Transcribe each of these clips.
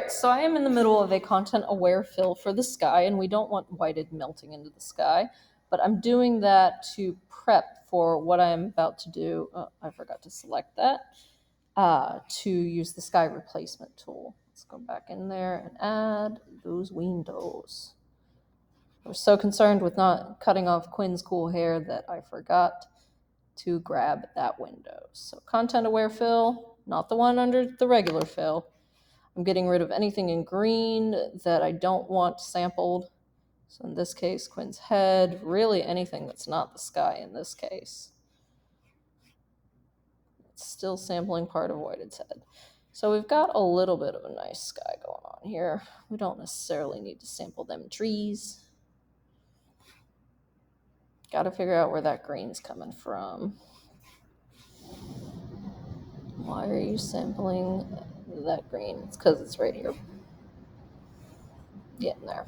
right, so I am in the middle of a content-aware fill for the sky, and we don't want whited melting into the sky, but I'm doing that to prep for what I'm about to do. Oh, I forgot to select that. To use the sky replacement tool. Let's go back in there and add those windows. I was so concerned with not cutting off Quinn's cool hair that I forgot to grab that window. So content-aware fill, not the one under the regular fill. I'm getting rid of anything in green that I don't want sampled. So in this case, Quinn's head, really anything that's not the sky in this case. It's still sampling part of Whited's head. So we've got a little bit of a nice sky going on here. We don't necessarily need to sample them trees. Got to figure out where that green's coming from. Why are you sampling that green? It's because it's right here. Getting there.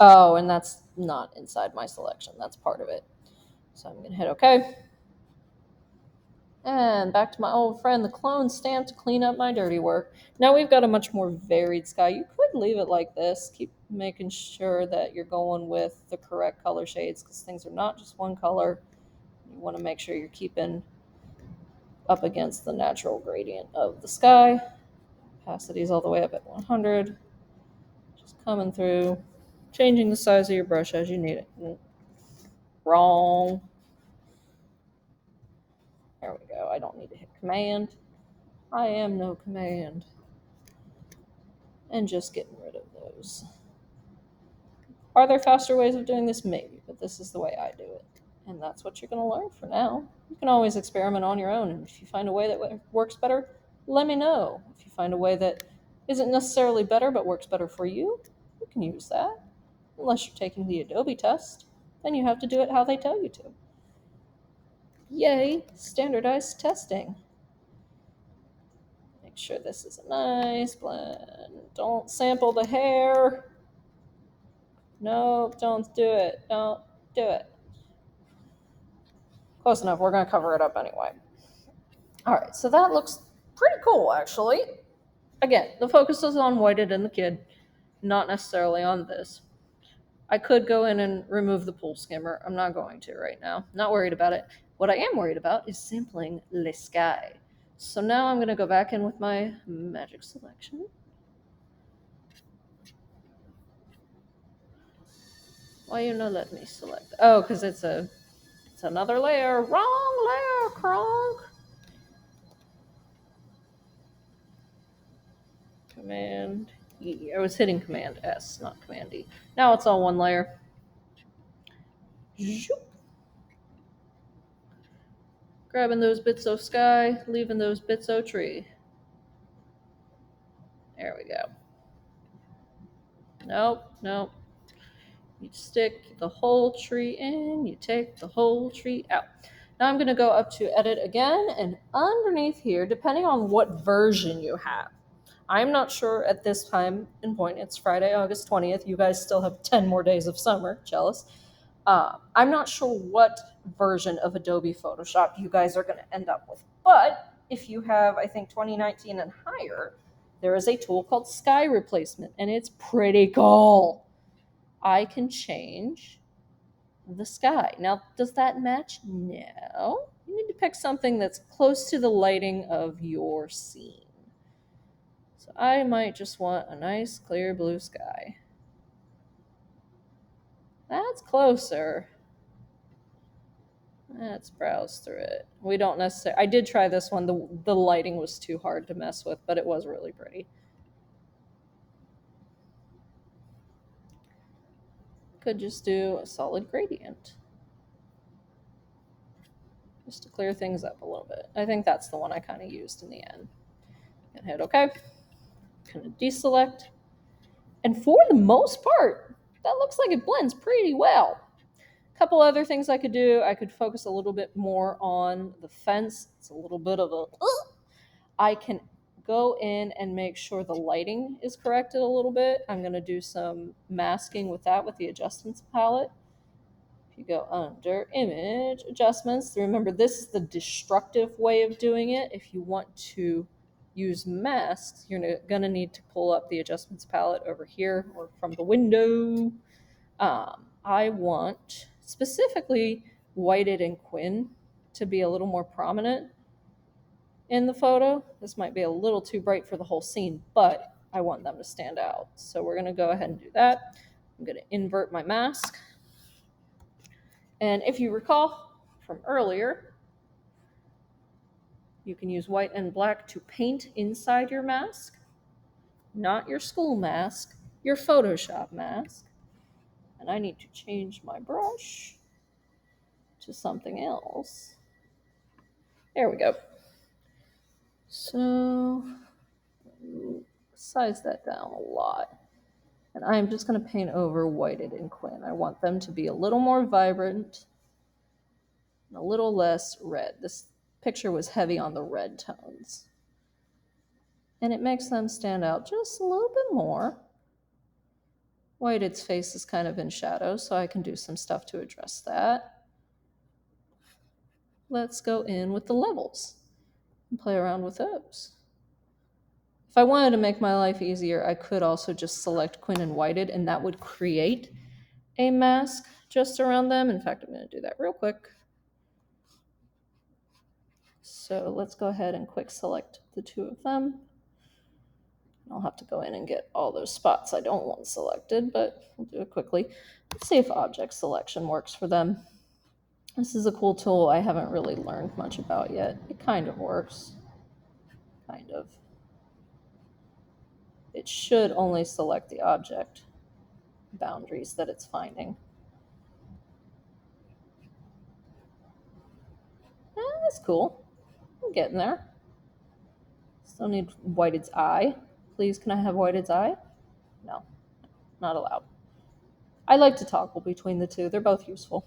Oh, and that's not inside my selection. That's part of it. So I'm going to hit OK. And back to my old friend, the clone stamp, to clean up my dirty work. Now we've got a much more varied sky. You could leave it like this. Keep making sure that you're going with the correct color shades, because things are not just one color. You want to make sure you're keeping up against the natural gradient of the sky. Opacity's all the way up at 100. Just coming through, changing the size of your brush as you need it. Wrong. There we go. I don't need to hit command. I am no command. And just getting rid of those. Are there faster ways of doing this? Maybe, but this is the way I do it. And that's what you're going to learn for now. You can always experiment on your own, and if you find a way that works better, let me know. If you find a way that isn't necessarily better but works better for you, you can use that. Unless you're taking the Adobe test, then you have to do it how they tell you to. Yay, standardized testing. Make sure this is a nice blend. Don't sample the hair. Nope, don't do it. Don't do it. Close enough. We're going to cover it up anyway. All right, so that looks pretty cool, actually. Again, the focus is on Whited and the kid, not necessarily on this. I could go in and remove the pool skimmer. I'm not going to right now. Not worried about it. What I am worried about is sampling Le Sky. So now I'm going to go back in with my magic selection. Why you not let me select? Oh, because it's another layer. Wrong layer, Kronk. Command E. I was hitting Command S, not Command E. Now it's all one layer. Zoop. Grabbing those bits of sky, leaving those bits of tree. There we go. Nope, nope. You stick the whole tree in, you take the whole tree out. Now I'm going to go up to edit again, and underneath here, depending on what version you have, I'm not sure at this time in point. It's Friday, August 20th. You guys still have 10 more days of summer. Jealous. I'm not sure what version of Adobe Photoshop you guys are going to end up with. But if you have, I think, 2019 and higher, there is a tool called Sky Replacement, and it's pretty cool. I can change the sky. Now, does that match? No. You need to pick something that's close to the lighting of your scene. So I might just want a nice clear blue sky. That's closer. Let's browse through it. We don't necessarily... I did try this one. The lighting was too hard to mess with, but it was really pretty. Could just do a solid gradient, just to clear things up a little bit. I think that's the one I kind of used in the end. And hit OK. Kind of deselect. And for the most part, that looks like it blends pretty well. A couple other things I could do. I could focus a little bit more on the fence. It's a little bit of a... I can go in and make sure the lighting is corrected a little bit. I'm going to do some masking with that with the adjustments palette. you go under image adjustments, remember this is the destructive way of doing it. If you want to use masks, you're gonna need to pull up the adjustments palette over here or from the window. I want specifically Whited and Quinn to be a little more prominent in the photo. This might be a little too bright for the whole scene, but I want them to stand out. So we're gonna go ahead and do that. I'm gonna invert my mask. And if you recall from earlier, you can use white and black to paint inside your mask, not your school mask, your Photoshop mask. And I need to change my brush to something else. There we go. So size that down a lot. And I'm just going to paint over Whited and Quinn. I want them to be a little more vibrant and a little less red. This picture was heavy on the red tones. And it makes them stand out just a little bit more. Whited's face is kind of in shadow, so I can do some stuff to address that. Let's go in with the levels and play around with those. If I wanted to make my life easier, I could also just select Quinn and Whited, and that would create a mask just around them. In fact, I'm going to do that real quick. So let's go ahead and quick select the two of them. I'll have to go in and get all those spots I don't want selected, but we'll do it quickly. Let's see if object selection works for them. This is a cool tool I haven't really learned much about yet. It kind of works. Kind of. It should only select the object boundaries that it's finding. That's cool. I'm getting there. Still need Whited's eye. Please, can I have Whited's eye? No, not allowed. I like to toggle between the two. They're both useful.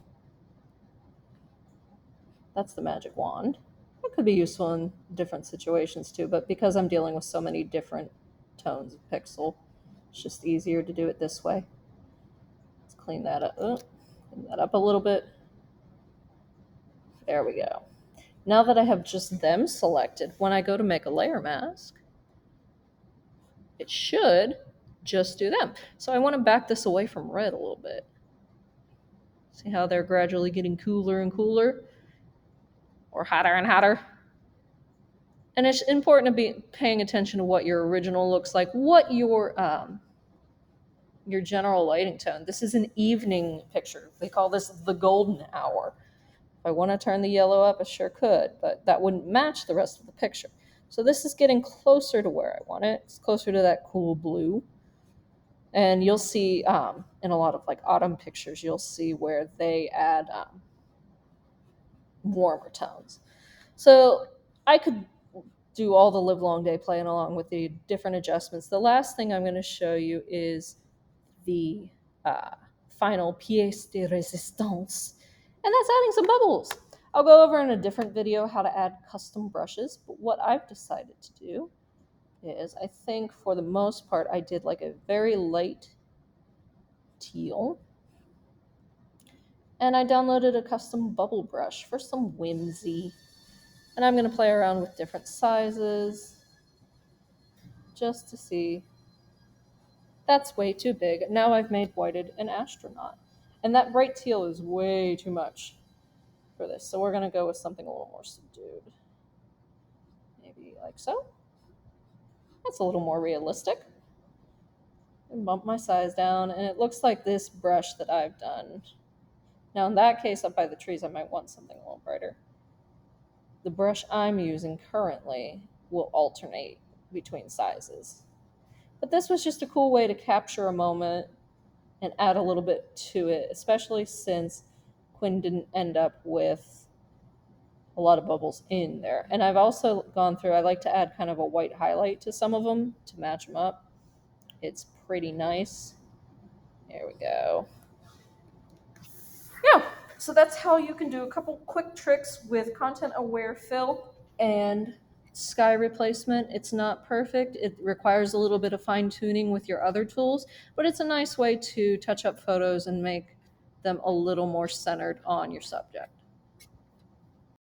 That's the magic wand. It could be useful in different situations too, but because I'm dealing with so many different tones of pixel, it's just easier to do it this way. Let's clean that up. Clean that up a little bit. There we go. Now that I have just them selected, when I go to make a layer mask, it should just do them. So I want to back this away from red a little bit. See how they're gradually getting cooler and cooler? Or hotter and hotter? And it's important to be paying attention to what your original looks like, what your general lighting tone. This is an evening picture. They call this the golden hour. If I want to turn the yellow up, I sure could, but that wouldn't match the rest of the picture. So this is getting closer to where I want it. It's closer to that cool blue. And you'll see in a lot of like autumn pictures, you'll see where they add warmer tones. So I could do all the live long day playing along with the different adjustments. The last thing I'm going to show you is the final pièce de résistance, and that's adding some bubbles. I'll go over in a different video how to add custom brushes, but what I've decided to do is, I think for the most part, I did like a very light teal, and I downloaded a custom bubble brush for some whimsy, and I'm going to play around with different sizes just to see. That's way too big. Now I've made Whited an astronaut, and that bright teal is way too much for this, so we're going to go with something a little more subdued, maybe like so. That's a little more realistic. And bump my size down, and it looks like this brush that I've done. Now in that case, up by the trees, I might want something a little brighter. The brush I'm using currently will alternate between sizes, but this was just a cool way to capture a moment and add a little bit to it, especially since Quinn didn't end up with a lot of bubbles in there. And I've also gone through, I like to add kind of a white highlight to some of them to match them up. It's pretty nice. There we go. Yeah, so that's how you can do a couple quick tricks with content aware fill and sky replacement. It's not perfect. It requires a little bit of fine tuning with your other tools, but it's a nice way to touch up photos and make them a little more centered on your subject.